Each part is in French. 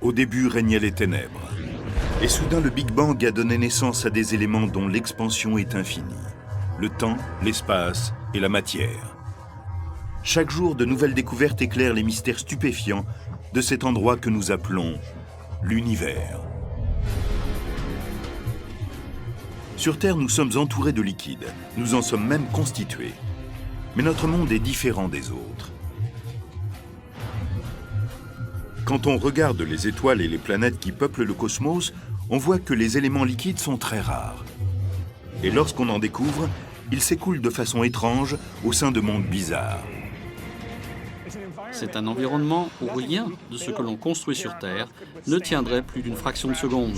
Au début régnaient les ténèbres. Et soudain, le Big Bang a donné naissance à des éléments dont l'expansion est infinie. Le temps, l'espace et la matière. Chaque jour, de nouvelles découvertes éclairent les mystères stupéfiants de cet endroit que nous appelons l'univers. Sur Terre, nous sommes entourés de liquides. Nous en sommes même constitués. Mais notre monde est différent des autres. Quand on regarde les étoiles et les planètes qui peuplent le cosmos, on voit que les éléments liquides sont très rares. Et lorsqu'on en découvre, ils s'écoulent de façon étrange au sein de mondes bizarres. C'est un environnement où rien de ce que l'on construit sur Terre ne tiendrait plus d'une fraction de seconde.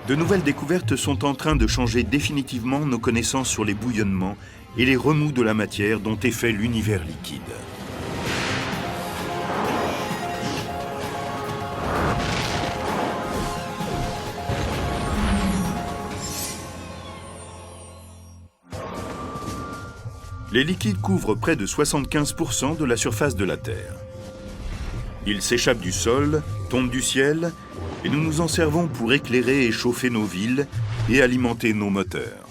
De nouvelles découvertes sont en train de changer définitivement nos connaissances sur les bouillonnements et les remous de la matière dont est fait l'univers liquide. Les liquides couvrent près de 75% de la surface de la Terre. Ils s'échappent du sol, tombent du ciel, et nous nous en servons pour éclairer et chauffer nos villes et alimenter nos moteurs.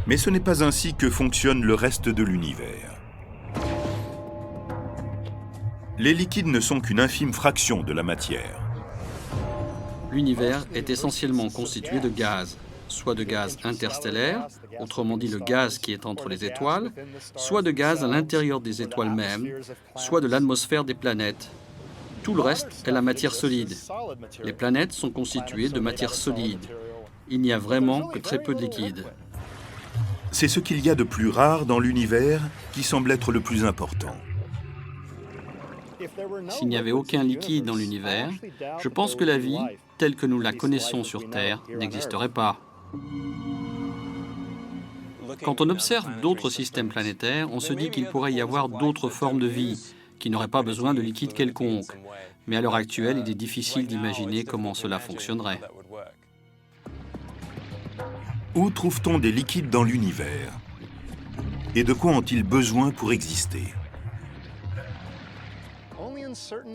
Mais ce n'est pas ainsi que fonctionne le reste de l'univers. Les liquides ne sont qu'une infime fraction de la matière. L'univers est essentiellement constitué de gaz, soit de gaz interstellaire, autrement dit le gaz qui est entre les étoiles, soit de gaz à l'intérieur des étoiles mêmes, soit de l'atmosphère des planètes. Tout le reste est la matière solide. Les planètes sont constituées de matière solide. Il n'y a vraiment que très peu de liquide. C'est ce qu'il y a de plus rare dans l'univers qui semble être le plus important. S'il n'y avait aucun liquide dans l'univers, je pense que la vie, telle que nous la connaissons sur Terre, n'existerait pas. Quand on observe d'autres systèmes planétaires, on se dit qu'il pourrait y avoir d'autres formes de vie qui n'auraient pas besoin de liquide quelconque. Mais à l'heure actuelle, il est difficile d'imaginer comment cela fonctionnerait. Où trouve-t-on des liquides dans l'univers? Et de quoi ont-ils besoin pour exister?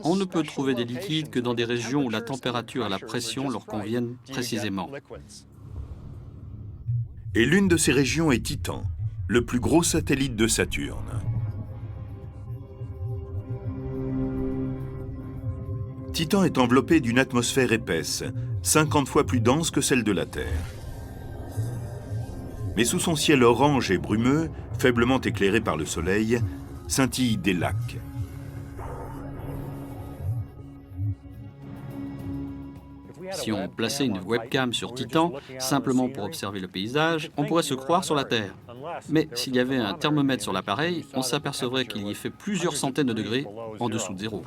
On ne peut trouver des liquides que dans des régions où la température et la pression leur conviennent précisément. Et l'une de ces régions est Titan, le plus gros satellite de Saturne. Titan est enveloppé d'une atmosphère épaisse, 50 fois plus dense que celle de la Terre. Mais sous son ciel orange et brumeux, faiblement éclairé par le soleil, scintillent des lacs. Si on plaçait une webcam sur Titan, simplement pour observer le paysage, on pourrait se croire sur la Terre. Mais s'il y avait un thermomètre sur l'appareil, on s'apercevrait qu'il y fait plusieurs centaines de degrés en dessous de zéro.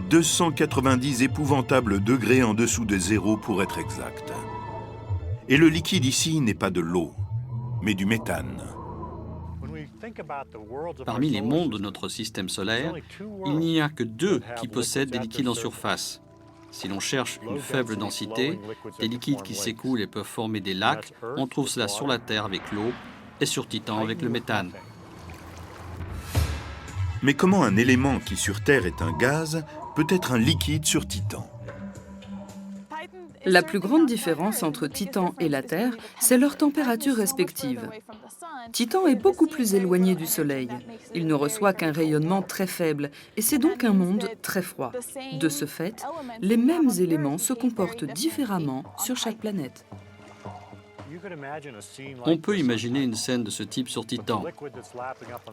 290 épouvantables degrés en dessous de zéro pour être exact. Et le liquide ici n'est pas de l'eau, mais du méthane. Parmi les mondes de notre système solaire, il n'y a que 2 qui possèdent des liquides en surface. Si l'on cherche une faible densité, des liquides qui s'écoulent et peuvent former des lacs, on trouve cela sur la Terre avec l'eau et sur Titan avec le méthane. Mais comment un élément qui sur Terre est un gaz peut être un liquide sur Titan? La plus grande différence entre Titan et la Terre, c'est leur température respective. Titan est beaucoup plus éloigné du Soleil. Il ne reçoit qu'un rayonnement très faible et c'est donc un monde très froid. De ce fait, les mêmes éléments se comportent différemment sur chaque planète. On peut imaginer une scène de ce type sur Titan.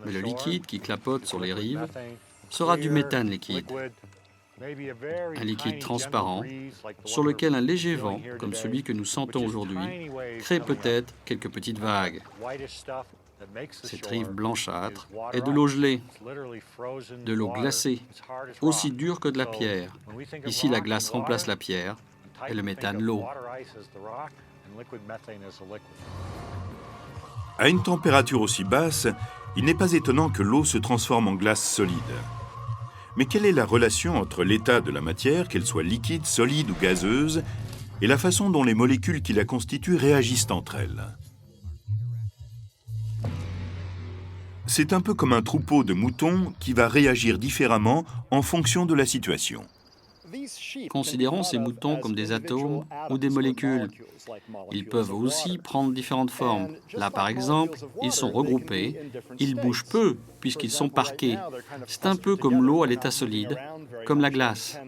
Mais le liquide qui clapote sur les rives sera du méthane liquide. Un liquide transparent sur lequel un léger vent, comme celui que nous sentons aujourd'hui, crée peut-être quelques petites vagues. Cette rive blanchâtre est de l'eau gelée, de l'eau glacée, aussi dure que de la pierre. Ici, la glace remplace la pierre et le méthane l'eau. À une température aussi basse, il n'est pas étonnant que l'eau se transforme en glace solide. Mais quelle est la relation entre l'état de la matière, qu'elle soit liquide, solide ou gazeuse, et la façon dont les molécules qui la constituent réagissent entre elles? C'est un peu comme un troupeau de moutons qui va réagir différemment en fonction de la situation. Considérons ces moutons comme des atomes ou des molécules. Ils peuvent aussi prendre différentes formes. Là, par exemple, ils sont regroupés, ils bougent peu puisqu'ils sont parqués. C'est un peu comme l'eau à l'état solide, comme la glace.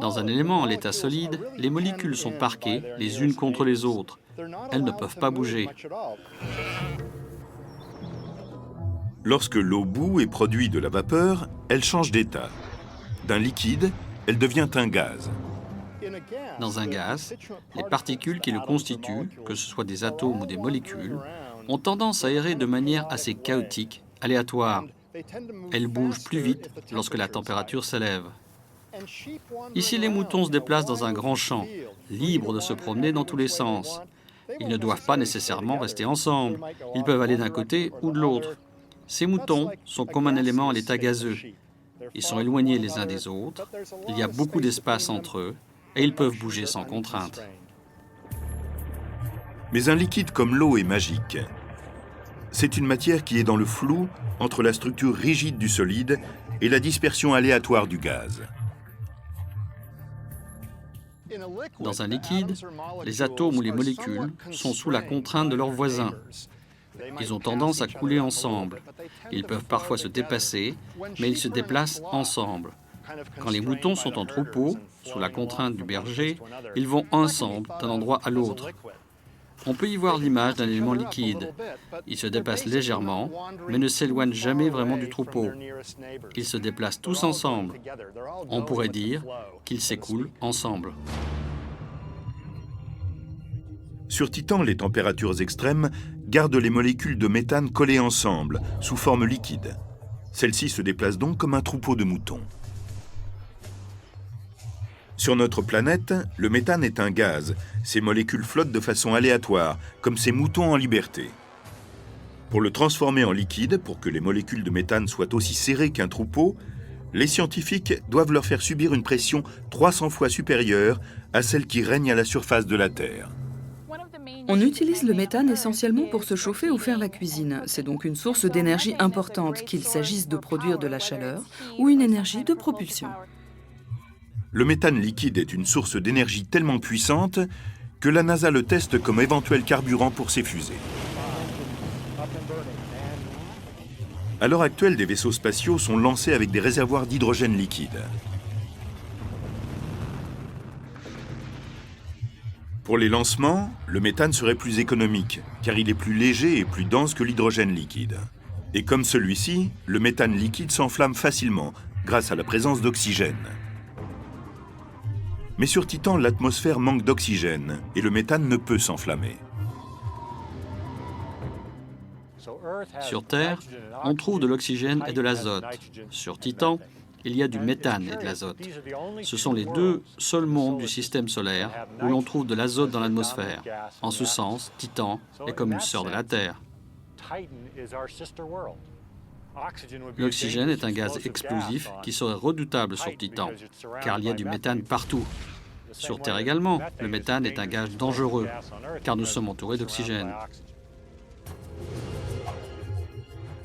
Dans un élément à l'état solide, les molécules sont parquées les unes contre les autres. Elles ne peuvent pas bouger. Lorsque l'eau bout et produit de la vapeur, elle change d'état. D'un liquide, elle devient un gaz. Dans un gaz, les particules qui le constituent, que ce soit des atomes ou des molécules, ont tendance à errer de manière assez chaotique, aléatoire. Elles bougent plus vite lorsque la température s'élève. Ici, les moutons se déplacent dans un grand champ, libres de se promener dans tous les sens. Ils ne doivent pas nécessairement rester ensemble. Ils peuvent aller d'un côté ou de l'autre. Ces moutons sont comme un élément à l'état gazeux. Ils sont éloignés les uns des autres, il y a beaucoup d'espace entre eux, et ils peuvent bouger sans contrainte. Mais un liquide comme l'eau est magique. C'est une matière qui est dans le flou entre la structure rigide du solide et la dispersion aléatoire du gaz. Dans un liquide, les atomes ou les molécules sont sous la contrainte de leurs voisins. Ils ont tendance à couler ensemble. Ils peuvent parfois se dépasser, mais ils se déplacent ensemble. Quand les moutons sont en troupeau, sous la contrainte du berger, ils vont ensemble d'un endroit à l'autre. On peut y voir l'image d'un élément liquide. Ils se déplacent légèrement, mais ne s'éloignent jamais vraiment du troupeau. Ils se déplacent tous ensemble. On pourrait dire qu'ils s'écoulent ensemble. Sur Titan, les températures extrêmes gardent les molécules de méthane collées ensemble, sous forme liquide. Celles-ci se déplacent donc comme un troupeau de moutons. Sur notre planète, le méthane est un gaz. Ces molécules flottent de façon aléatoire, comme ces moutons en liberté. Pour le transformer en liquide, pour que les molécules de méthane soient aussi serrées qu'un troupeau, les scientifiques doivent leur faire subir une pression 300 fois supérieure à celle qui règne à la surface de la Terre. On utilise le méthane essentiellement pour se chauffer ou faire la cuisine. C'est donc une source d'énergie importante, qu'il s'agisse de produire de la chaleur ou une énergie de propulsion. Le méthane liquide est une source d'énergie tellement puissante que la NASA le teste comme éventuel carburant pour ses fusées. À l'heure actuelle, des vaisseaux spatiaux sont lancés avec des réservoirs d'hydrogène liquide. Pour les lancements, le méthane serait plus économique, car il est plus léger et plus dense que l'hydrogène liquide. Et comme celui-ci, le méthane liquide s'enflamme facilement, grâce à la présence d'oxygène. Mais sur Titan, l'atmosphère manque d'oxygène, et le méthane ne peut s'enflammer. Sur Terre, on trouve de l'oxygène et de l'azote. Sur Titan, il y a du méthane et de l'azote. Ce sont les deux seuls mondes du système solaire où l'on trouve de l'azote dans l'atmosphère. En ce sens, Titan est comme une sœur de la Terre. L'oxygène est un gaz explosif qui serait redoutable sur Titan, car il y a du méthane partout. Sur Terre également, le méthane est un gaz dangereux, car nous sommes entourés d'oxygène.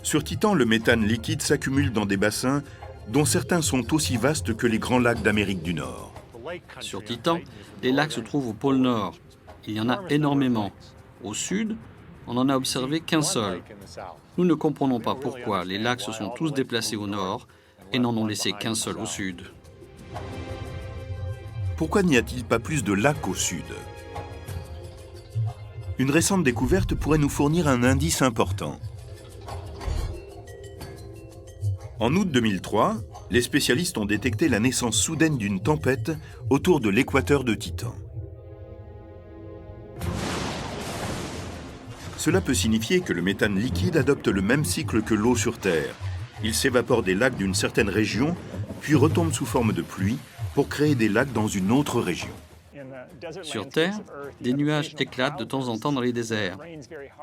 Sur Titan, le méthane liquide s'accumule dans des bassins dont certains sont aussi vastes que les grands lacs d'Amérique du Nord. Sur Titan, les lacs se trouvent au pôle Nord. Il y en a énormément. Au sud, on n'en a observé qu'un seul. Nous ne comprenons pas pourquoi les lacs se sont tous déplacés au nord et n'en ont laissé qu'un seul au sud. Pourquoi n'y a-t-il pas plus de lacs au sud? Une récente découverte pourrait nous fournir un indice important. En août 2003, les spécialistes ont détecté la naissance soudaine d'une tempête autour de l'équateur de Titan. Cela peut signifier que le méthane liquide adopte le même cycle que l'eau sur Terre. Il s'évapore des lacs d'une certaine région, puis retombe sous forme de pluie pour créer des lacs dans une autre région. Sur Terre, des nuages éclatent de temps en temps dans les déserts.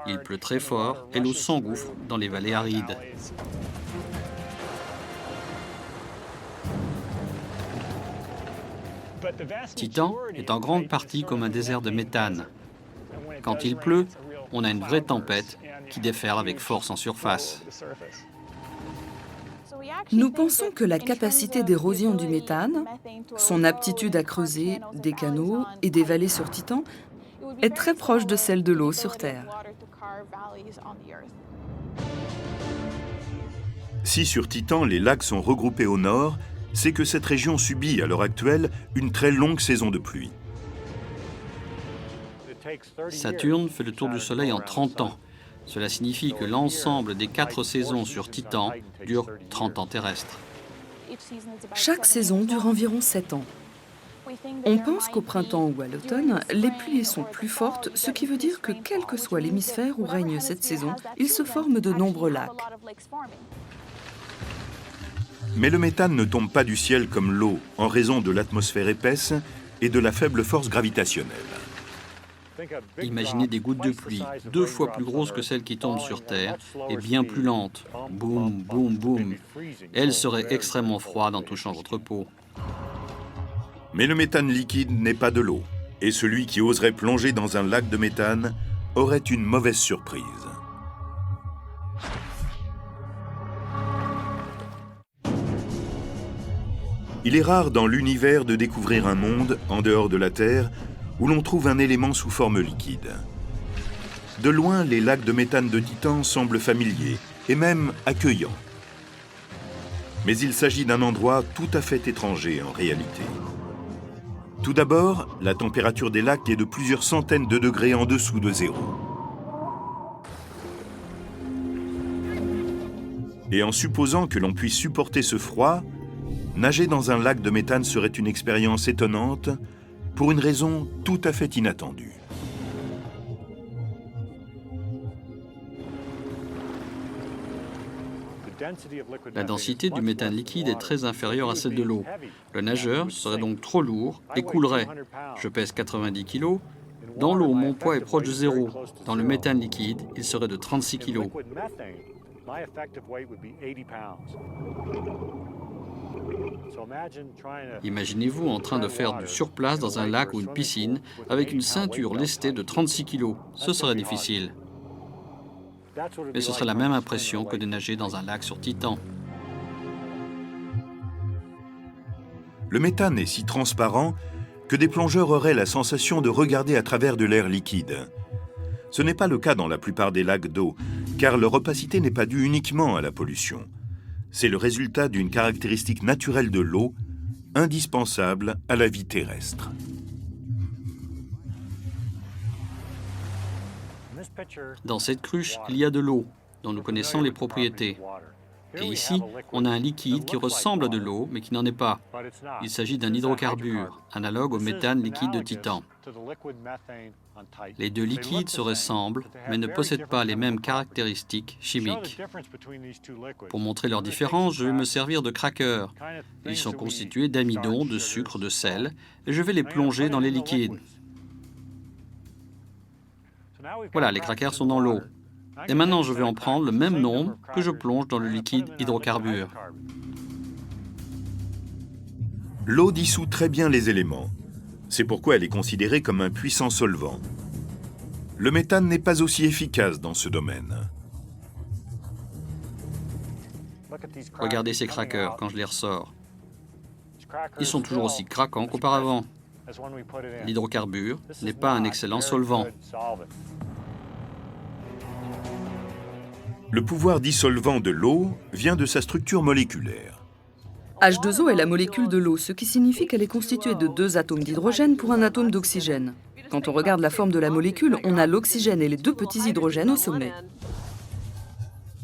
Il pleut très fort et l'eau s'engouffre dans les vallées arides. Titan est en grande partie comme un désert de méthane. Quand il pleut, on a une vraie tempête qui déferle avec force en surface. Nous pensons que la capacité d'érosion du méthane, son aptitude à creuser des canaux et des vallées sur Titan, est très proche de celle de l'eau sur Terre. Si sur Titan les lacs sont regroupés au nord, c'est que cette région subit à l'heure actuelle une très longue saison de pluie. Saturne fait le tour du Soleil en 30 ans. Cela signifie que l'ensemble des 4 saisons sur Titan dure 30 ans terrestres. Chaque saison dure environ 7 ans. On pense qu'au printemps ou à l'automne, les pluies sont plus fortes, ce qui veut dire que quel que soit l'hémisphère où règne cette saison, il se forme de nombreux lacs. Mais le méthane ne tombe pas du ciel comme l'eau en raison de l'atmosphère épaisse et de la faible force gravitationnelle. Imaginez des gouttes de pluie 2 fois plus grosses que celles qui tombent sur Terre et bien plus lentes. Boum, boum, boum. Elles seraient extrêmement froides en touchant votre peau. Mais le méthane liquide n'est pas de l'eau. Et celui qui oserait plonger dans un lac de méthane aurait une mauvaise surprise. Il est rare dans l'univers de découvrir un monde, en dehors de la Terre, où l'on trouve un élément sous forme liquide. De loin, les lacs de méthane de Titan semblent familiers et même accueillants. Mais il s'agit d'un endroit tout à fait étranger en réalité. Tout d'abord, la température des lacs est de plusieurs centaines de degrés en dessous de zéro. Et en supposant que l'on puisse supporter ce froid, nager dans un lac de méthane serait une expérience étonnante pour une raison tout à fait inattendue. La densité du méthane liquide est très inférieure à celle de l'eau. Le nageur serait donc trop lourd et coulerait. Je pèse 90 kg. Dans l'eau, mon poids est proche de zéro. Dans le méthane liquide, il serait de 36 kg. Imaginez-vous en train de faire du surplace dans un lac ou une piscine avec une ceinture lestée de 36 kg. Ce serait difficile. Mais ce serait la même impression que de nager dans un lac sur Titan. Le méthane est si transparent que des plongeurs auraient la sensation de regarder à travers de l'air liquide. Ce n'est pas le cas dans la plupart des lacs d'eau, car leur opacité n'est pas due uniquement à la pollution. C'est le résultat d'une caractéristique naturelle de l'eau, indispensable à la vie terrestre. Dans cette cruche, il y a de l'eau, dont nous connaissons les propriétés. Et ici, on a un liquide qui ressemble à de l'eau, mais qui n'en est pas. Il s'agit d'un hydrocarbure, analogue au méthane liquide de Titan. Les deux liquides se ressemblent, mais ne possèdent pas les mêmes caractéristiques chimiques. Pour montrer leur différence, je vais me servir de crackers. Ils sont constitués d'amidon, de sucre, de sel, et je vais les plonger dans les liquides. Voilà, les crackers sont dans l'eau. Et maintenant, je vais en prendre le même nombre que je plonge dans le liquide hydrocarbure. L'eau dissout très bien les éléments. C'est pourquoi elle est considérée comme un puissant solvant. Le méthane n'est pas aussi efficace dans ce domaine. Regardez ces crackers quand je les ressors. Ils sont toujours aussi craquants qu'auparavant. L'hydrocarbure n'est pas un excellent solvant. Le pouvoir dissolvant de l'eau vient de sa structure moléculaire. H2O est la molécule de l'eau, ce qui signifie qu'elle est constituée de 2 atomes d'hydrogène pour un atome d'oxygène. Quand on regarde la forme de la molécule, on a l'oxygène et les 2 petits hydrogènes au sommet.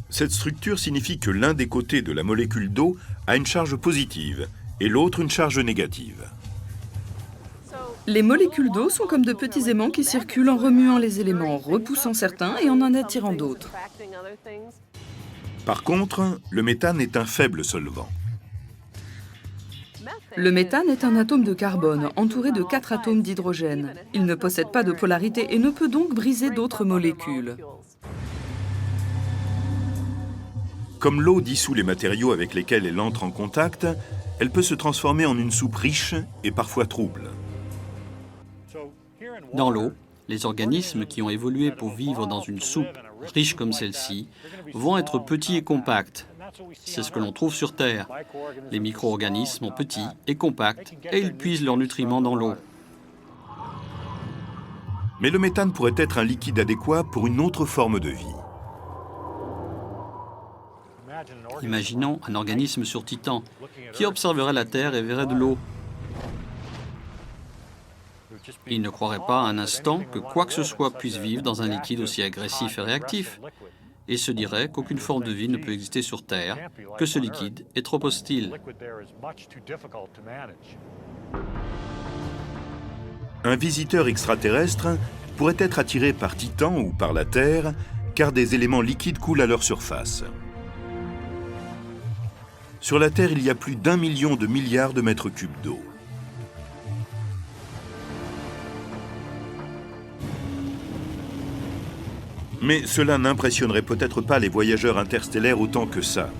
Cette structure signifie que l'un des côtés de la molécule d'eau a une charge positive et l'autre une charge négative. Les molécules d'eau sont comme de petits aimants qui circulent en remuant les éléments, en repoussant certains et en attirant d'autres. Par contre, le méthane est un faible solvant. Le méthane est un atome de carbone entouré de 4 atomes d'hydrogène. Il ne possède pas de polarité et ne peut donc briser d'autres molécules. Comme l'eau dissout les matériaux avec lesquels elle entre en contact, elle peut se transformer en une soupe riche et parfois trouble. Dans l'eau, Les organismes qui ont évolué pour vivre dans une soupe riche comme celle-ci vont être petits et compacts. C'est ce que l'on trouve sur Terre. Les micro-organismes sont petits et compacts et ils puisent leurs nutriments dans l'eau. Mais le méthane pourrait être un liquide adéquat pour une autre forme de vie. Imaginons un organisme sur Titan qui observerait la Terre et verrait de l'eau. Il ne croirait pas un instant que quoi que ce soit puisse vivre dans un liquide aussi agressif et réactif, et se dirait qu'aucune forme de vie ne peut exister sur Terre, que ce liquide est trop hostile. Un visiteur extraterrestre pourrait être attiré par Titan ou par la Terre, car des éléments liquides coulent à leur surface. Sur la Terre, il y a plus d'1 million de milliards de mètres cubes d'eau. Mais cela n'impressionnerait peut-être pas les voyageurs interstellaires autant que ça,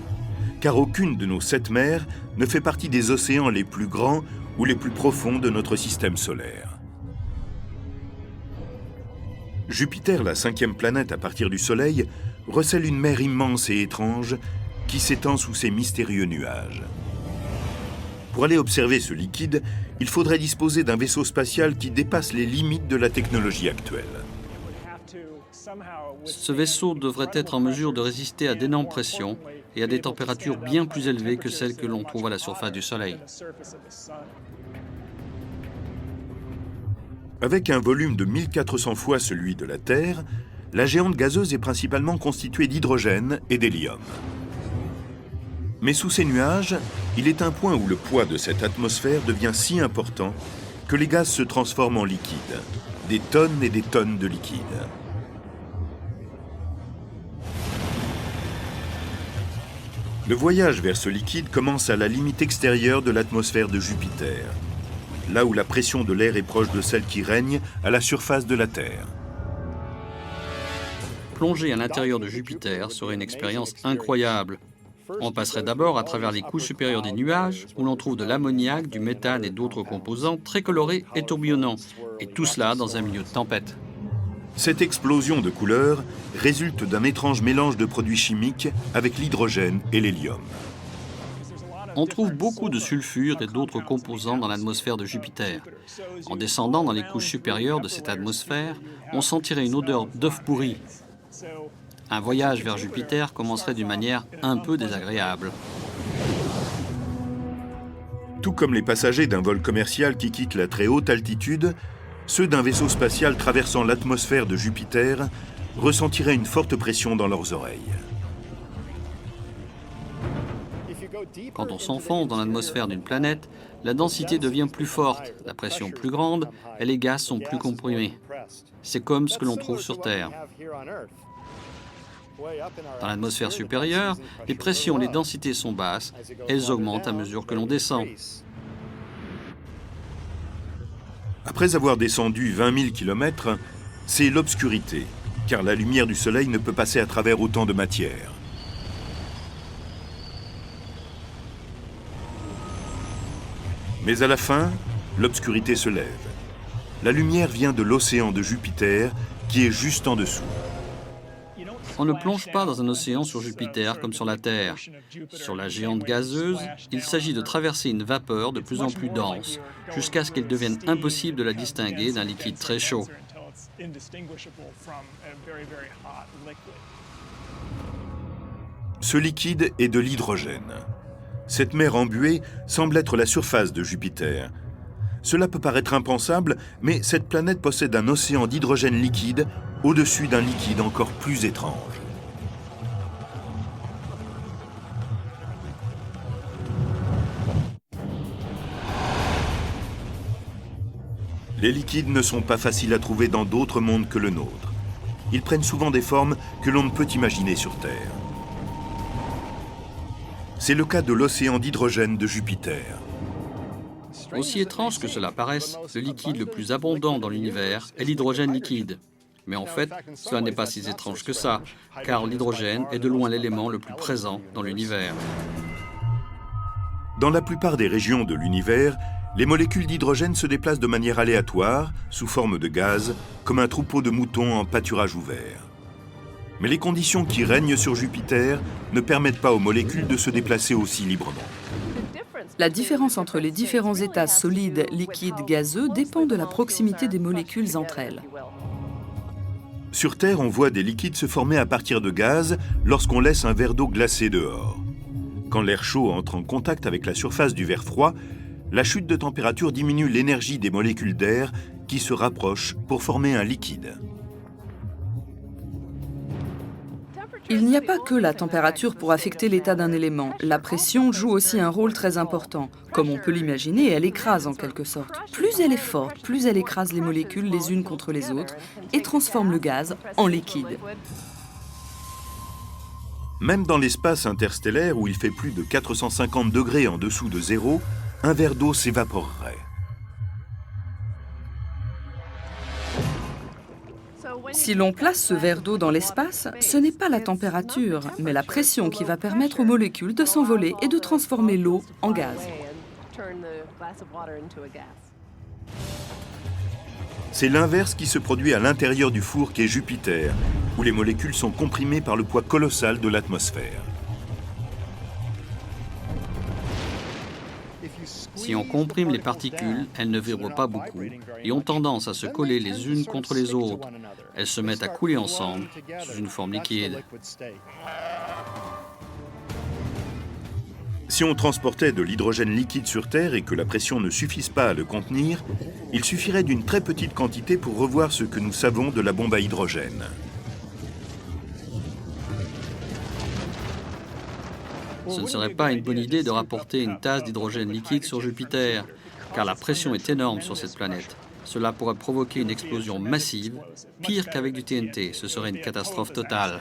car aucune de nos 7 mers ne fait partie des océans les plus grands ou les plus profonds de notre système solaire. Jupiter, la 5e planète à partir du Soleil, recèle une mer immense et étrange qui s'étend sous ses mystérieux nuages. Pour aller observer ce liquide, il faudrait disposer d'un vaisseau spatial qui dépasse les limites de la technologie actuelle. Ce vaisseau devrait être en mesure de résister à d'énormes pressions et à des températures bien plus élevées que celles que l'on trouve à la surface du Soleil. Avec un volume de 1400 fois celui de la Terre, la géante gazeuse est principalement constituée d'hydrogène et d'hélium. Mais sous ces nuages, il est un point où le poids de cette atmosphère devient si important que les gaz se transforment en liquide, des tonnes et des tonnes de liquide. Le voyage vers ce liquide commence à la limite extérieure de l'atmosphère de Jupiter, là où la pression de l'air est proche de celle qui règne à la surface de la Terre. Plonger à l'intérieur de Jupiter serait une expérience incroyable. On passerait d'abord à travers les couches supérieures des nuages, où l'on trouve de l'ammoniac, du méthane et d'autres composants très colorés et tourbillonnants, et tout cela dans un milieu de tempête. Cette explosion de couleurs résulte d'un étrange mélange de produits chimiques avec l'hydrogène et l'hélium. On trouve beaucoup de sulfure et d'autres composants dans l'atmosphère de Jupiter. En descendant dans les couches supérieures de cette atmosphère, on sentirait une odeur d'œuf pourri. Un voyage vers Jupiter commencerait d'une manière un peu désagréable. Tout comme les passagers d'un vol commercial qui quitte la très haute altitude, ceux d'un vaisseau spatial traversant l'atmosphère de Jupiter ressentiraient une forte pression dans leurs oreilles. Quand on s'enfonce dans l'atmosphère d'une planète, la densité devient plus forte, la pression plus grande et les gaz sont plus comprimés. C'est comme ce que l'on trouve sur Terre. Dans l'atmosphère supérieure, les pressions et les densités sont basses, elles augmentent à mesure que l'on descend. Après avoir descendu 20 000 km, c'est l'obscurité, car la lumière du Soleil ne peut passer à travers autant de matière. Mais à la fin, l'obscurité se lève. La lumière vient de l'océan de Jupiter, qui est juste en dessous. On ne plonge pas dans un océan sur Jupiter comme sur la Terre. Sur la géante gazeuse, il s'agit de traverser une vapeur de plus en plus dense, jusqu'à ce qu'elle devienne impossible de la distinguer d'un liquide très chaud. Ce liquide est de l'hydrogène. Cette mer embuée semble être la surface de Jupiter. Cela peut paraître impensable, mais cette planète possède un océan d'hydrogène liquide au-dessus d'un liquide encore plus étrange. Les liquides ne sont pas faciles à trouver dans d'autres mondes que le nôtre. Ils prennent souvent des formes que l'on ne peut imaginer sur Terre. C'est le cas de l'océan d'hydrogène de Jupiter. Aussi étrange que cela paraisse, le liquide le plus abondant dans l'univers est l'hydrogène liquide. Mais en fait, cela n'est pas si étrange que ça, car l'hydrogène est de loin l'élément le plus présent dans l'univers. Dans la plupart des régions de l'univers, Les molécules d'hydrogène se déplacent de manière aléatoire, sous forme de gaz, comme un troupeau de moutons en pâturage ouvert. Mais les conditions qui règnent sur Jupiter ne permettent pas aux molécules de se déplacer aussi librement. La différence entre les différents états solides, liquides, gazeux dépend de la proximité des molécules entre elles. Sur Terre, on voit des liquides se former à partir de gaz lorsqu'on laisse un verre d'eau glacée dehors. Quand l'air chaud entre en contact avec la surface du verre froid, la chute de température diminue l'énergie des molécules d'air qui se rapprochent pour former un liquide. Il n'y a pas que la température pour affecter l'état d'un élément. La pression joue aussi un rôle très important. Comme on peut l'imaginer, elle écrase en quelque sorte. Plus elle est forte, plus elle écrase les molécules les unes contre les autres et transforme le gaz en liquide. Même dans l'espace interstellaire où il fait plus de 450 degrés en dessous de zéro, un verre d'eau s'évaporerait. Si l'on place ce verre d'eau dans l'espace, ce n'est pas la température, mais la pression qui va permettre aux molécules de s'envoler et de transformer l'eau en gaz. C'est l'inverse qui se produit à l'intérieur du four qu'est Jupiter, où les molécules sont comprimées par le poids colossal de l'atmosphère. Si on comprime les particules, elles ne vibrent pas beaucoup et ont tendance à se coller les unes contre les autres. Elles se mettent à couler ensemble sous une forme liquide. Si on transportait de l'hydrogène liquide sur Terre et que la pression ne suffise pas à le contenir, il suffirait d'une très petite quantité pour revoir ce que nous savons de la bombe à hydrogène. Ce ne serait pas une bonne idée de rapporter une tasse d'hydrogène liquide sur Jupiter, car la pression est énorme sur cette planète. Cela pourrait provoquer une explosion massive, pire qu'avec du TNT. Ce serait une catastrophe totale.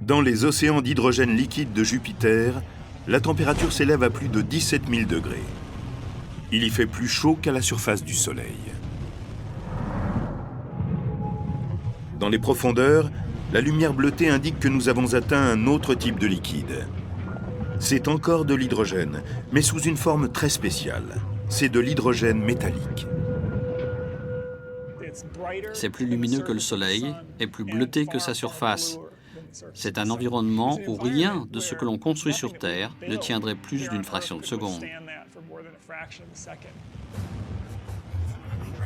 Dans les océans d'hydrogène liquide de Jupiter, la température s'élève à plus de 17 000 degrés. Il y fait plus chaud qu'à la surface du Soleil. Dans les profondeurs, la lumière bleutée indique que nous avons atteint un autre type de liquide. C'est encore de l'hydrogène, mais sous une forme très spéciale. C'est de l'hydrogène métallique. C'est plus lumineux que le Soleil et plus bleuté que sa surface. C'est un environnement où rien de ce que l'on construit sur Terre ne tiendrait plus d'une fraction de seconde.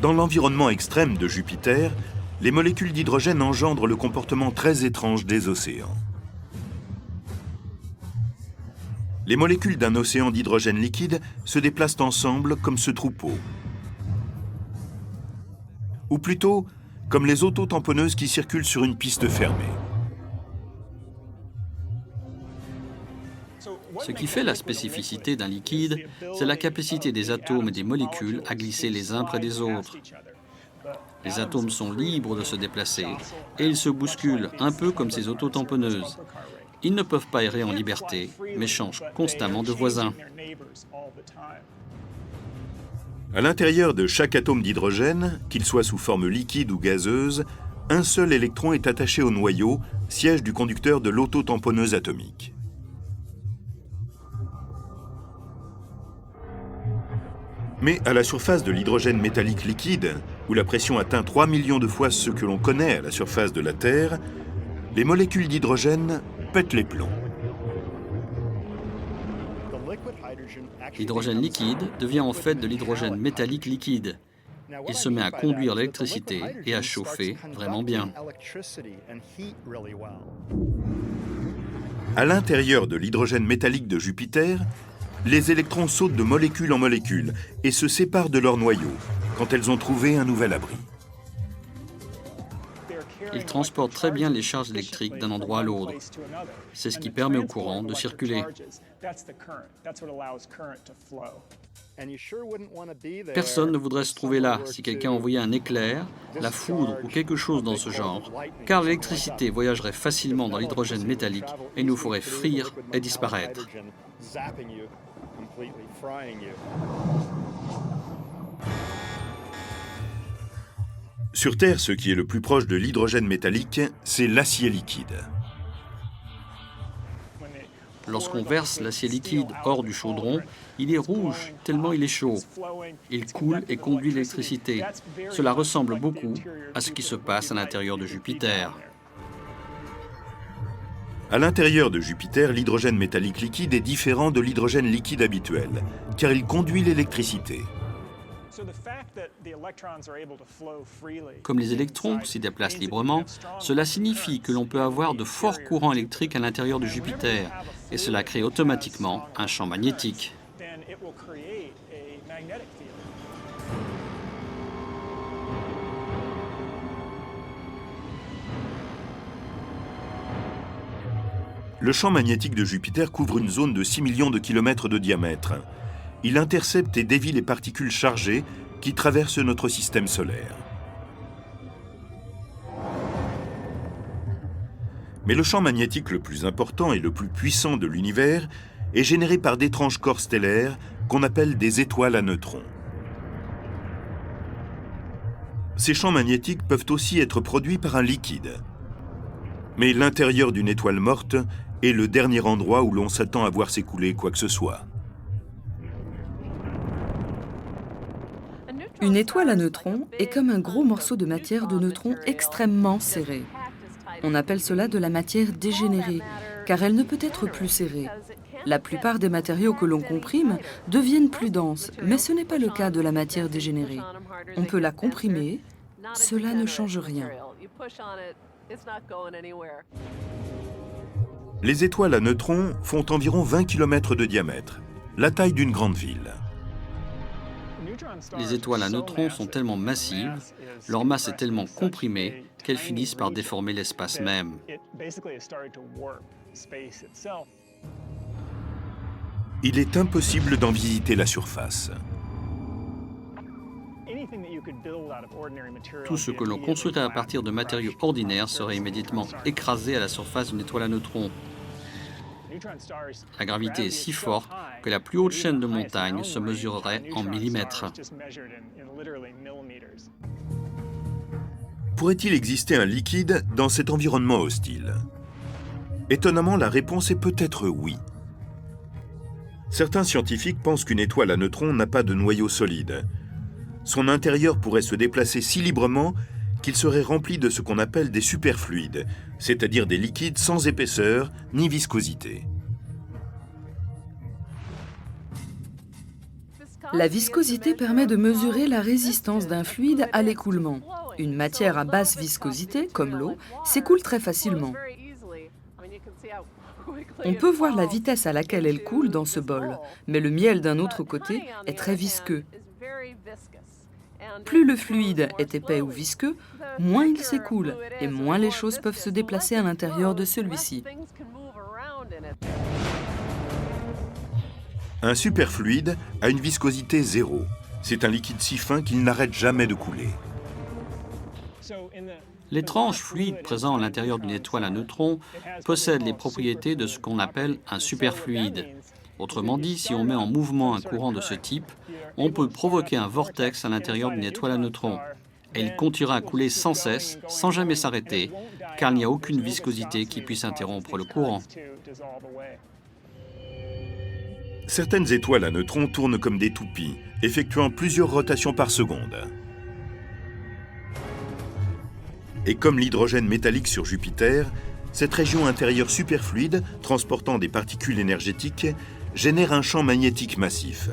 Dans l'environnement extrême de Jupiter, les molécules d'hydrogène engendrent le comportement très étrange des océans. Les molécules d'un océan d'hydrogène liquide se déplacent ensemble comme ce troupeau. Ou plutôt, comme les autotamponneuses qui circulent sur une piste fermée. Ce qui fait la spécificité d'un liquide, c'est la capacité des atomes et des molécules à glisser les uns près des autres. Les atomes sont libres de se déplacer et ils se bousculent un peu comme ces autotamponneuses. Ils ne peuvent pas errer en liberté, mais changent constamment de voisin. À l'intérieur de chaque atome d'hydrogène, qu'il soit sous forme liquide ou gazeuse, un seul électron est attaché au noyau, siège du conducteur de l'autotamponneuse atomique. Mais à la surface de l'hydrogène métallique liquide, où la pression atteint 3 millions de fois ce que l'on connaît à la surface de la Terre, les molécules d'hydrogène pètent les plombs. L'hydrogène liquide devient en fait de l'hydrogène métallique liquide. Il se met à conduire l'électricité et à chauffer vraiment bien. À l'intérieur de l'hydrogène métallique de Jupiter, les électrons sautent de molécule en molécule et se séparent de leur noyau quand elles ont trouvé un nouvel abri. Ils transportent très bien les charges électriques d'un endroit à l'autre. C'est ce qui permet au courant de circuler. Personne ne voudrait se trouver là si quelqu'un envoyait un éclair, la foudre ou quelque chose dans ce genre, car l'électricité voyagerait facilement dans l'hydrogène métallique et nous ferait frire et disparaître. Sur Terre, ce qui est le plus proche de l'hydrogène métallique, c'est l'acier liquide. Sur Terre, ce qui est le plus proche de l'hydrogène métallique, c'est l'acier liquide. Sur Terre, ce qui est le plus proche de l'hydrogène métallique, c'est l'acier liquide. Sur Terre, ce qui est le plus proche de l'hydrogène métallique, c'est l'acier liquide. Lorsqu'on verse l'acier liquide hors du chaudron, il est rouge tellement il est chaud. Il coule et conduit l'électricité. Cela ressemble beaucoup à ce qui se passe à l'intérieur de Jupiter. À l'intérieur de Jupiter, l'hydrogène métallique liquide est différent de l'hydrogène liquide habituel, car il conduit l'électricité. Comme les électrons s'y déplacent librement, cela signifie que l'on peut avoir de forts courants électriques à l'intérieur de Jupiter, et cela crée automatiquement un champ magnétique. Le champ magnétique de Jupiter couvre une zone de 6 millions de kilomètres de diamètre. Il intercepte et dévie les particules chargées qui traversent notre système solaire. Mais le champ magnétique le plus important et le plus puissant de l'univers est généré par d'étranges corps stellaires qu'on appelle des étoiles à neutrons. Ces champs magnétiques peuvent aussi être produits par un liquide. Mais l'intérieur d'une étoile morte est le dernier endroit où l'on s'attend à voir s'écouler quoi que ce soit. Une étoile à neutrons est comme un gros morceau de matière de neutrons extrêmement serré. On appelle cela de la matière dégénérée, car elle ne peut être plus serrée. La plupart des matériaux que l'on comprime deviennent plus denses, mais ce n'est pas le cas de la matière dégénérée. On peut la comprimer, cela ne change rien. Les étoiles à neutrons font environ 20 km de diamètre, la taille d'une grande ville. Les étoiles à neutrons sont tellement massives, leur masse est tellement comprimée qu'elles finissent par déformer l'espace même. Il est impossible d'en visiter la surface. Tout ce que l'on construirait à partir de matériaux ordinaires serait immédiatement écrasé à la surface d'une étoile à neutrons. La gravité est si forte que la plus haute chaîne de montagnes se mesurerait en millimètres. Pourrait-il exister un liquide dans cet environnement hostile? Étonnamment, la réponse est peut-être oui. Certains scientifiques pensent qu'une étoile à neutrons n'a pas de noyau solide. Son intérieur pourrait se déplacer si librement qu'il serait rempli de ce qu'on appelle des superfluides, c'est-à-dire des liquides sans épaisseur ni viscosité. La viscosité permet de mesurer la résistance d'un fluide à l'écoulement. Une matière à basse viscosité, comme l'eau, s'écoule très facilement. On peut voir la vitesse à laquelle elle coule dans ce bol, mais le miel d'un autre côté est très visqueux. Plus le fluide est épais ou visqueux, moins il s'écoule et moins les choses peuvent se déplacer à l'intérieur de celui-ci. Un superfluide a une viscosité zéro. C'est un liquide si fin qu'il n'arrête jamais de couler. L'étrange fluide présent à l'intérieur d'une étoile à neutrons possède les propriétés de ce qu'on appelle un superfluide. Autrement dit, si on met en mouvement un courant de ce type, on peut provoquer un vortex à l'intérieur d'une étoile à neutrons. Et il continuera à couler sans cesse, sans jamais s'arrêter, car il n'y a aucune viscosité qui puisse interrompre le courant. Certaines étoiles à neutrons tournent comme des toupies, effectuant plusieurs rotations par seconde. Et comme l'hydrogène métallique sur Jupiter, cette région intérieure superfluide, transportant des particules énergétiques, génère un champ magnétique massif.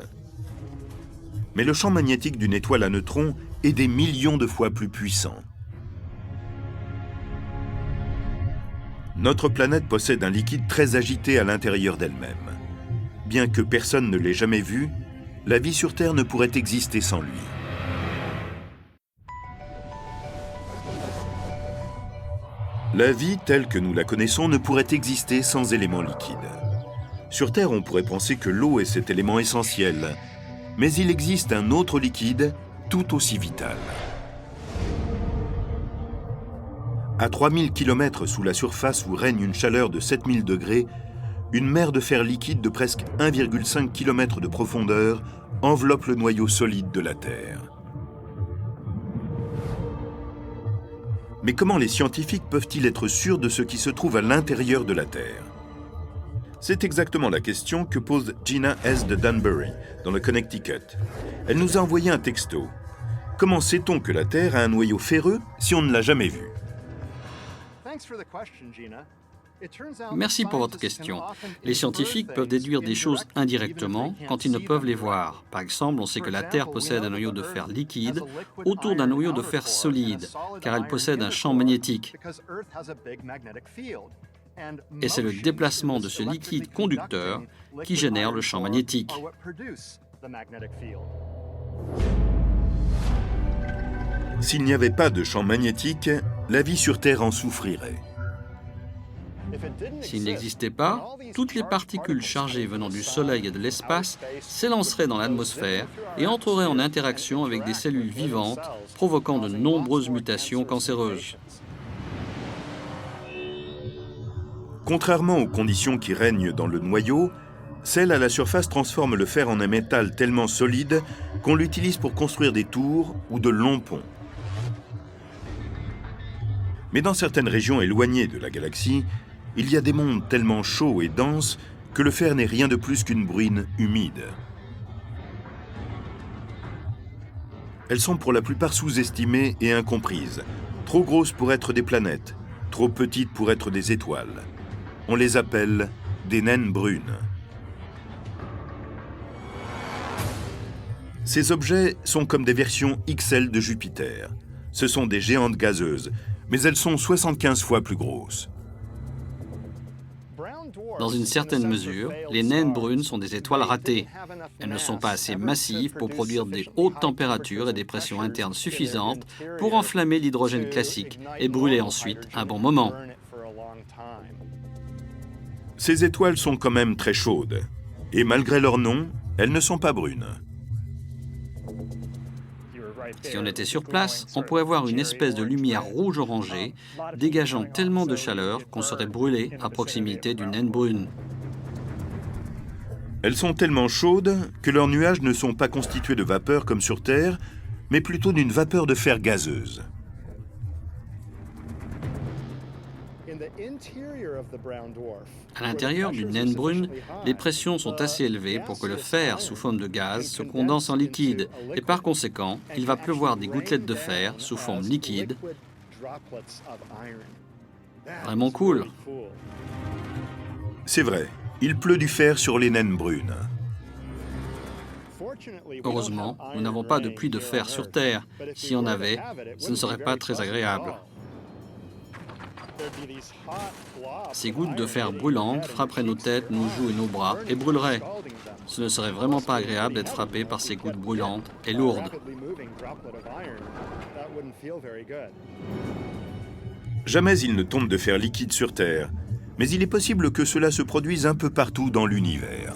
Mais le champ magnétique d'une étoile à neutrons est des millions de fois plus puissant. Notre planète possède un liquide très agité à l'intérieur d'elle-même. Bien que personne ne l'ait jamais vu, la vie sur Terre ne pourrait exister sans lui. La vie, telle que nous la connaissons, ne pourrait exister sans éléments liquides. Sur Terre, on pourrait penser que l'eau est cet élément essentiel, mais il existe un autre liquide tout aussi vital. À 3000 km sous la surface où règne une chaleur de 7000 degrés, une mer de fer liquide de presque 1,5 km de profondeur enveloppe le noyau solide de la Terre. Mais comment les scientifiques peuvent-ils être sûrs de ce qui se trouve à l'intérieur de la Terre? C'est exactement la question que pose Gina S. de Danbury, dans le Connecticut. Elle nous a envoyé un texto. Comment sait-on que la Terre a un noyau ferreux si on ne l'a jamais vu? Merci pour votre question. Les scientifiques peuvent déduire des choses indirectement quand ils ne peuvent les voir. Par exemple, on sait que la Terre possède un noyau de fer liquide autour d'un noyau de fer solide, car elle possède un champ magnétique. Et c'est le déplacement de ce liquide conducteur qui génère le champ magnétique. S'il n'y avait pas de champ magnétique, la vie sur Terre en souffrirait. S'il n'existait pas, toutes les particules chargées venant du Soleil et de l'espace s'élanceraient dans l'atmosphère et entreraient en interaction avec des cellules vivantes, provoquant de nombreuses mutations cancéreuses. Contrairement aux conditions qui règnent dans le noyau, celles à la surface transforment le fer en un métal tellement solide qu'on l'utilise pour construire des tours ou de longs ponts. Mais dans certaines régions éloignées de la galaxie, il y a des mondes tellement chauds et denses que le fer n'est rien de plus qu'une bruine humide. Elles sont pour la plupart sous-estimées et incomprises, trop grosses pour être des planètes, trop petites pour être des étoiles. On les appelle des naines brunes. Ces objets sont comme des versions XL de Jupiter. Ce sont des géantes gazeuses, mais elles sont 75 fois plus grosses. Dans une certaine mesure, les naines brunes sont des étoiles ratées. Elles ne sont pas assez massives pour produire des hautes températures et des pressions internes suffisantes pour enflammer l'hydrogène classique et brûler ensuite un bon moment. Ces étoiles sont quand même très chaudes. Et malgré leur nom, elles ne sont pas brunes. Si on était sur place, on pourrait voir une espèce de lumière rouge-orangée dégageant tellement de chaleur qu'on serait brûlé à proximité d'une naine brune. Elles sont tellement chaudes que leurs nuages ne sont pas constitués de vapeur comme sur Terre, mais plutôt d'une vapeur de fer gazeuse. À l'intérieur d'une naine brune, les pressions sont assez élevées pour que le fer sous forme de gaz se condense en liquide et par conséquent, il va pleuvoir des gouttelettes de fer sous forme liquide. Vraiment cool. C'est vrai, il pleut du fer sur les naines brunes. Heureusement, nous n'avons pas de pluie de fer sur Terre. Si on avait, ce ne serait pas très agréable. Ces gouttes de fer brûlantes frapperaient nos têtes, nos joues et nos bras et brûleraient. Ce ne serait vraiment pas agréable d'être frappé par ces gouttes brûlantes et lourdes. Jamais il ne tombe de fer liquide sur Terre, mais il est possible que cela se produise un peu partout dans l'univers.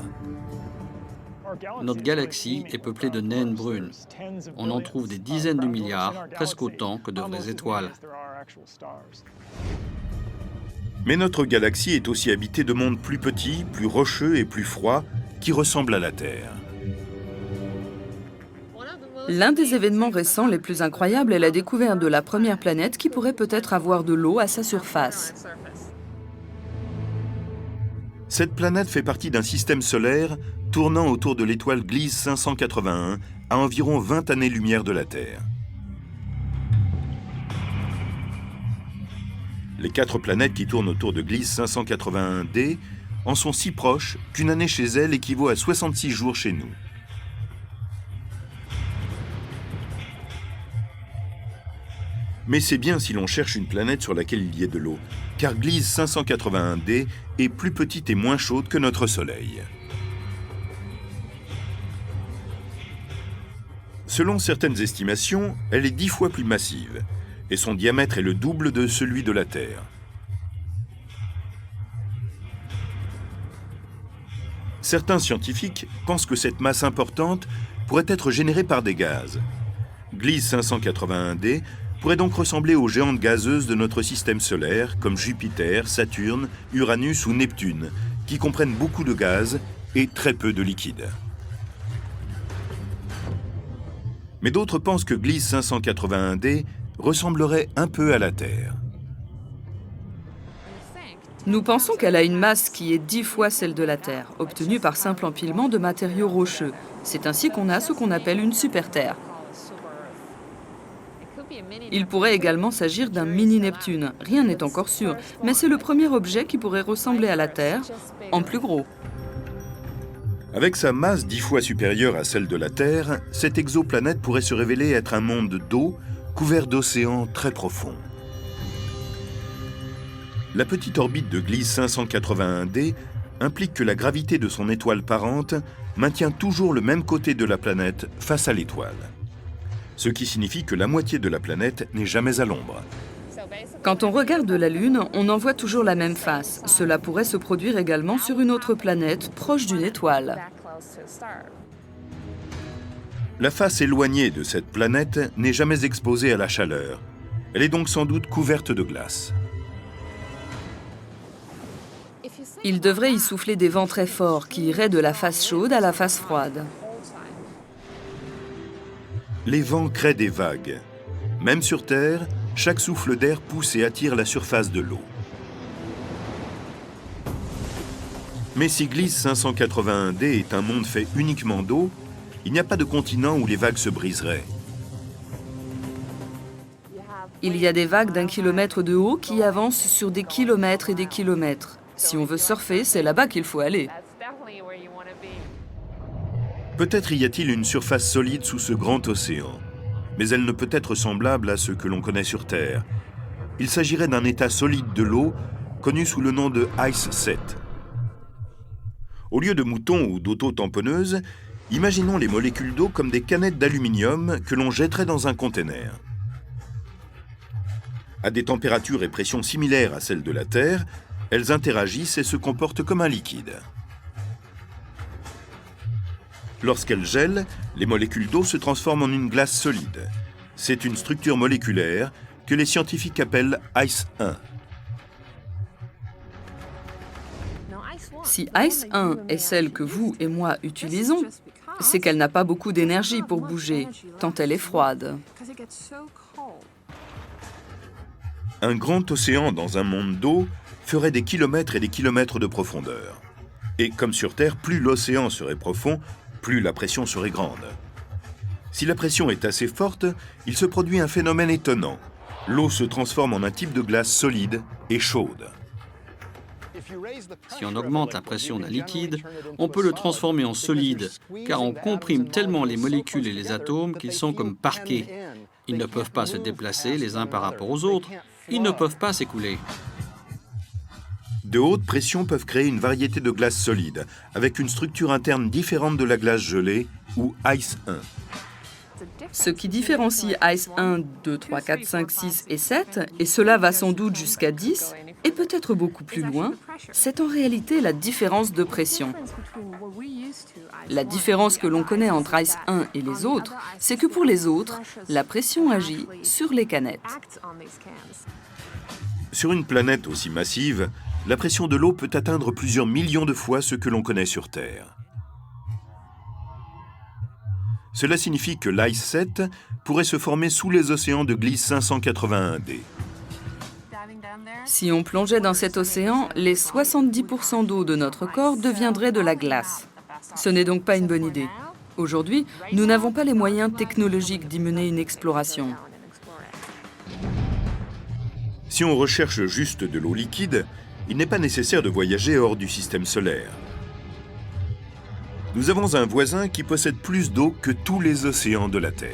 Notre galaxie est peuplée de naines brunes. On en trouve des dizaines de milliards, presque autant que de vraies étoiles. Mais notre galaxie est aussi habitée de mondes plus petits, plus rocheux et plus froids, qui ressemblent à la Terre. L'un des événements récents les plus incroyables est la découverte de la première planète qui pourrait peut-être avoir de l'eau à sa surface. Cette planète fait partie d'un système solaire tournant autour de l'étoile Gliese 581, à environ 20 années-lumière de la Terre. Les 4 planètes qui tournent autour de Gliese 581d en sont si proches qu'une année chez elles équivaut à 66 jours chez nous. Mais c'est bien si l'on cherche une planète sur laquelle il y ait de l'eau, car Gliese 581d est plus petite et moins chaude que notre Soleil. Selon certaines estimations, elle est 10 fois plus massive, et son diamètre est le double de celui de la Terre. Certains scientifiques pensent que cette masse importante pourrait être générée par des gaz. Gliese 581d pourrait donc ressembler aux géantes gazeuses de notre système solaire, comme Jupiter, Saturne, Uranus ou Neptune, qui comprennent beaucoup de gaz et très peu de liquide. Mais d'autres pensent que Gliese 581d ressemblerait un peu à la Terre. Nous pensons qu'elle a une masse qui est 10 fois celle de la Terre, obtenue par simple empilement de matériaux rocheux. C'est ainsi qu'on a ce qu'on appelle une super-Terre. Il pourrait également s'agir d'un mini-Neptune. Rien n'est encore sûr, mais c'est le premier objet qui pourrait ressembler à la Terre, en plus gros. Avec sa masse 10 fois supérieure à celle de la Terre, cette exoplanète pourrait se révéler être un monde d'eau couvert d'océans très profonds. La petite orbite de Gliese 581d implique que la gravité de son étoile parente maintient toujours le même côté de la planète face à l'étoile. Ce qui signifie que la moitié de la planète n'est jamais à l'ombre. Quand on regarde la Lune, on en voit toujours la même face. Cela pourrait se produire également sur une autre planète proche d'une étoile. La face éloignée de cette planète n'est jamais exposée à la chaleur. Elle est donc sans doute couverte de glace. Il devrait y souffler des vents très forts qui iraient de la face chaude à la face froide. Les vents créent des vagues. Même sur Terre, chaque souffle d'air pousse et attire la surface de l'eau. Mais si Gliese 581d est un monde fait uniquement d'eau, il n'y a pas de continent où les vagues se briseraient. Il y a des vagues d'1 kilomètre de haut qui avancent sur des kilomètres et des kilomètres. Si on veut surfer, c'est là-bas qu'il faut aller. Peut-être y a-t-il une surface solide sous ce grand océan, mais elle ne peut être semblable à ce que l'on connaît sur Terre. Il s'agirait d'un état solide de l'eau, connu sous le nom de Ice Set. Au lieu de moutons ou d'auto-tamponneuses, imaginons les molécules d'eau comme des canettes d'aluminium que l'on jetterait dans un conteneur. À des températures et pressions similaires à celles de la Terre, elles interagissent et se comportent comme un liquide. Lorsqu'elles gèlent, les molécules d'eau se transforment en une glace solide. C'est une structure moléculaire que les scientifiques appellent Ice 1. Si Ice 1 est celle que vous et moi utilisons, c'est qu'elle n'a pas beaucoup d'énergie pour bouger, tant elle est froide. Un grand océan dans un monde d'eau ferait des kilomètres et des kilomètres de profondeur. Et comme sur Terre, plus l'océan serait profond, plus la pression serait grande. Si la pression est assez forte, il se produit un phénomène étonnant. L'eau se transforme en un type de glace solide et chaude. Si on augmente la pression d'un liquide, on peut le transformer en solide, car on comprime tellement les molécules et les atomes qu'ils sont comme parqués. Ils ne peuvent pas se déplacer les uns par rapport aux autres, ils ne peuvent pas s'écouler. De hautes pressions peuvent créer une variété de glaces solides, avec une structure interne différente de la glace gelée, ou Ice 1. Ce qui différencie Ice 1, 2, 3, 4, 5, 6 et 7, et cela va sans doute jusqu'à 10, et peut-être beaucoup plus loin, c'est en réalité la différence de pression. La différence que l'on connaît entre Ice 1 et les autres, c'est que pour les autres, la pression agit sur les canettes. Sur une planète aussi massive, la pression de l'eau peut atteindre plusieurs millions de fois ce que l'on connaît sur Terre. Cela signifie que l'Ice Set pourrait se former sous les océans de Gliese 581d. Si on plongeait dans cet océan, les 70% d'eau de notre corps deviendraient de la glace. Ce n'est donc pas une bonne idée. Aujourd'hui, nous n'avons pas les moyens technologiques d'y mener une exploration. Si on recherche juste de l'eau liquide, il n'est pas nécessaire de voyager hors du système solaire. Nous avons un voisin qui possède plus d'eau que tous les océans de la Terre.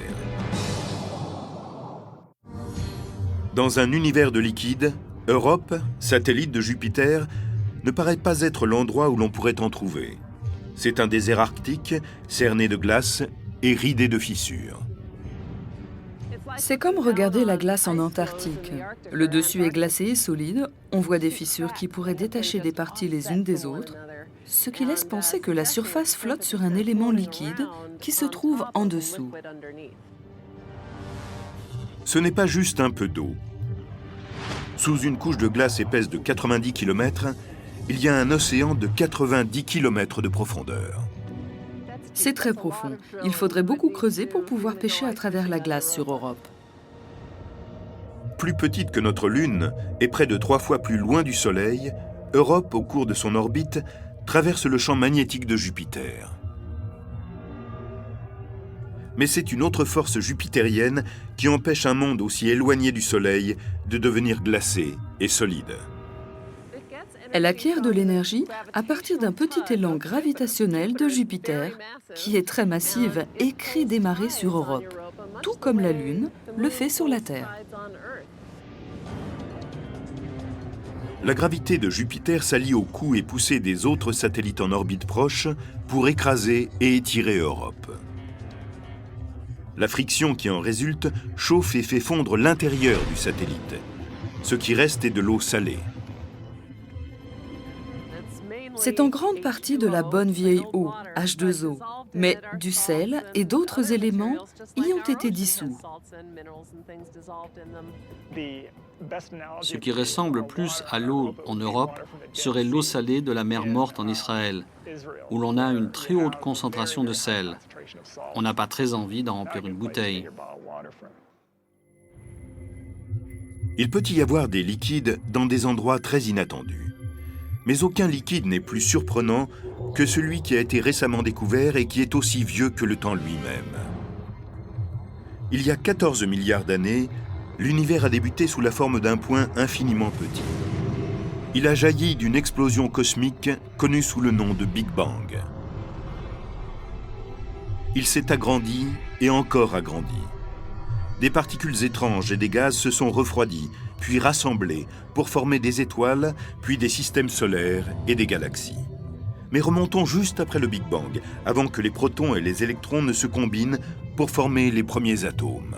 Dans un univers de liquide, Europe, satellite de Jupiter, ne paraît pas être l'endroit où l'on pourrait en trouver. C'est un désert arctique, cerné de glace et ridé de fissures. C'est comme regarder la glace en Antarctique. Le dessus est glacé et solide, on voit des fissures qui pourraient détacher des parties les unes des autres, ce qui laisse penser que la surface flotte sur un élément liquide qui se trouve en dessous. Ce n'est pas juste un peu d'eau. Sous une couche de glace épaisse de 90 km, il y a un océan de 90 km de profondeur. C'est très profond. Il faudrait beaucoup creuser pour pouvoir pêcher à travers la glace sur Europe. Plus petite que notre Lune et près de 3 fois plus loin du Soleil, Europe, au cours de son orbite, traverse le champ magnétique de Jupiter. Mais c'est une autre force jupitérienne qui empêche un monde aussi éloigné du Soleil de devenir glacé et solide. Elle acquiert de l'énergie à partir d'un petit élan gravitationnel de Jupiter, qui est très massive et crée des marées sur Europe, tout comme la Lune le fait sur la Terre. La gravité de Jupiter s'allie aux coups et poussées des autres satellites en orbite proche pour écraser et étirer Europe. La friction qui en résulte chauffe et fait fondre l'intérieur du satellite. Ce qui reste est de l'eau salée. C'est en grande partie de la bonne vieille eau, H2O, mais du sel et d'autres éléments y ont été dissous. Ce qui ressemble plus à l'eau en Europe serait l'eau salée de la mer Morte en Israël, où l'on a une très haute concentration de sel. On n'a pas très envie d'en remplir une bouteille. Il peut y avoir des liquides dans des endroits très inattendus. Mais aucun liquide n'est plus surprenant que celui qui a été récemment découvert et qui est aussi vieux que le temps lui-même. Il y a 14 milliards d'années, l'univers a débuté sous la forme d'un point infiniment petit. Il a jailli d'une explosion cosmique connue sous le nom de Big Bang. Il s'est agrandi et encore agrandi. Des particules étranges et des gaz se sont refroidis, puis rassemblés pour former des étoiles, puis des systèmes solaires et des galaxies. Mais remontons juste après le Big Bang, avant que les protons et les électrons ne se combinent pour former les premiers atomes.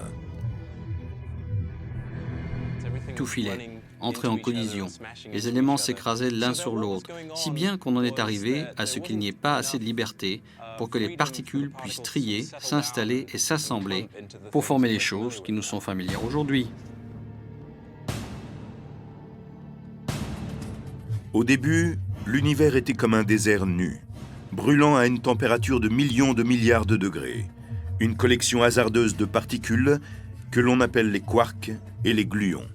Tout filait, entrait en collision. Les éléments s'écrasaient l'un sur l'autre, si bien qu'on en est arrivé à ce qu'il n'y ait pas assez de liberté pour que les particules puissent trier, s'installer et s'assembler pour former les choses qui nous sont familières aujourd'hui. Au début, l'univers était comme un désert nu, brûlant à une température de millions de milliards de degrés, une collection hasardeuse de particules que l'on appelle les quarks et les gluons.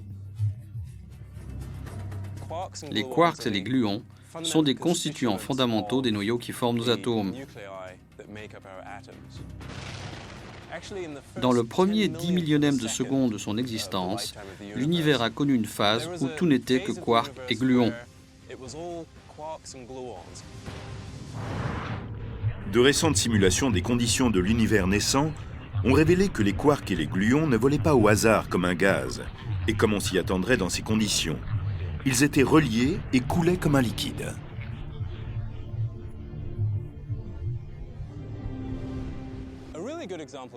Les quarks et les gluons sont des constituants fondamentaux des noyaux qui forment nos atomes. Dans le premier 10 millionième de seconde de son existence, l'univers a connu une phase où tout n'était que quarks et gluons. De récentes simulations des conditions de l'univers naissant ont révélé que les quarks et les gluons ne volaient pas au hasard comme un gaz, et comme on s'y attendrait dans ces conditions. Ils étaient reliés et coulaient comme un liquide.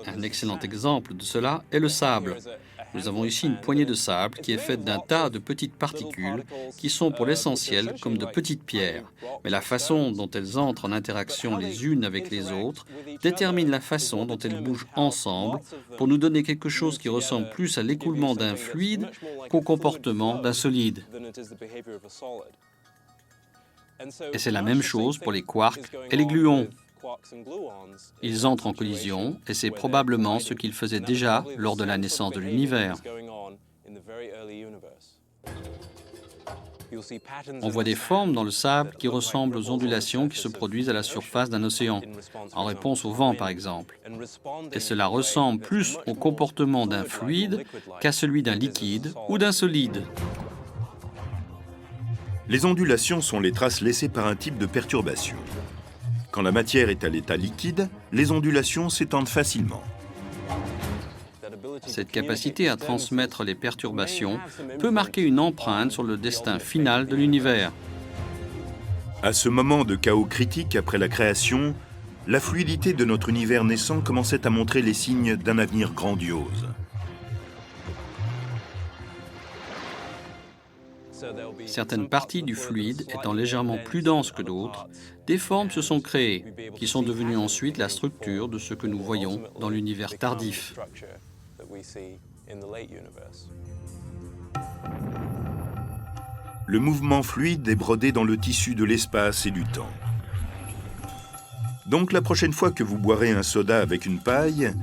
Un excellent exemple de cela est le sable. Nous avons ici une poignée de sable qui est faite d'un tas de petites particules qui sont pour l'essentiel comme de petites pierres. Mais la façon dont elles entrent en interaction les unes avec les autres détermine la façon dont elles bougent ensemble pour nous donner quelque chose qui ressemble plus à l'écoulement d'un fluide qu'au comportement d'un solide. Et c'est la même chose pour les quarks et les gluons. Ils entrent en collision et c'est probablement ce qu'ils faisaient déjà lors de la naissance de l'univers. On voit des formes dans le sable qui ressemblent aux ondulations qui se produisent à la surface d'un océan, en réponse au vent par exemple. Et cela ressemble plus au comportement d'un fluide qu'à celui d'un liquide ou d'un solide. Les ondulations sont les traces laissées par un type de perturbation. Quand la matière est à l'état liquide, les ondulations s'étendent facilement. Cette capacité à transmettre les perturbations peut marquer une empreinte sur le destin final de l'univers. À ce moment de chaos critique après la création, la fluidité de notre univers naissant commençait à montrer les signes d'un avenir grandiose. Certaines parties du fluide étant légèrement plus denses que d'autres, des formes se sont créées, qui sont devenues ensuite la structure de ce que nous voyons dans l'univers tardif. Le mouvement fluide est brodé dans le tissu de l'espace et du temps. Donc la prochaine fois que vous boirez un soda avec une paille,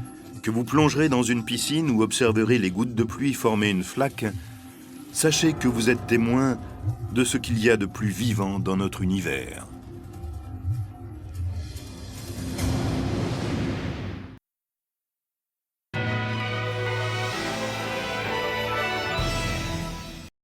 que vous plongerez dans une piscine ou observerez les gouttes de pluie former une flaque, Sachez que vous êtes témoin de ce qu'il y a de plus vivant dans notre univers.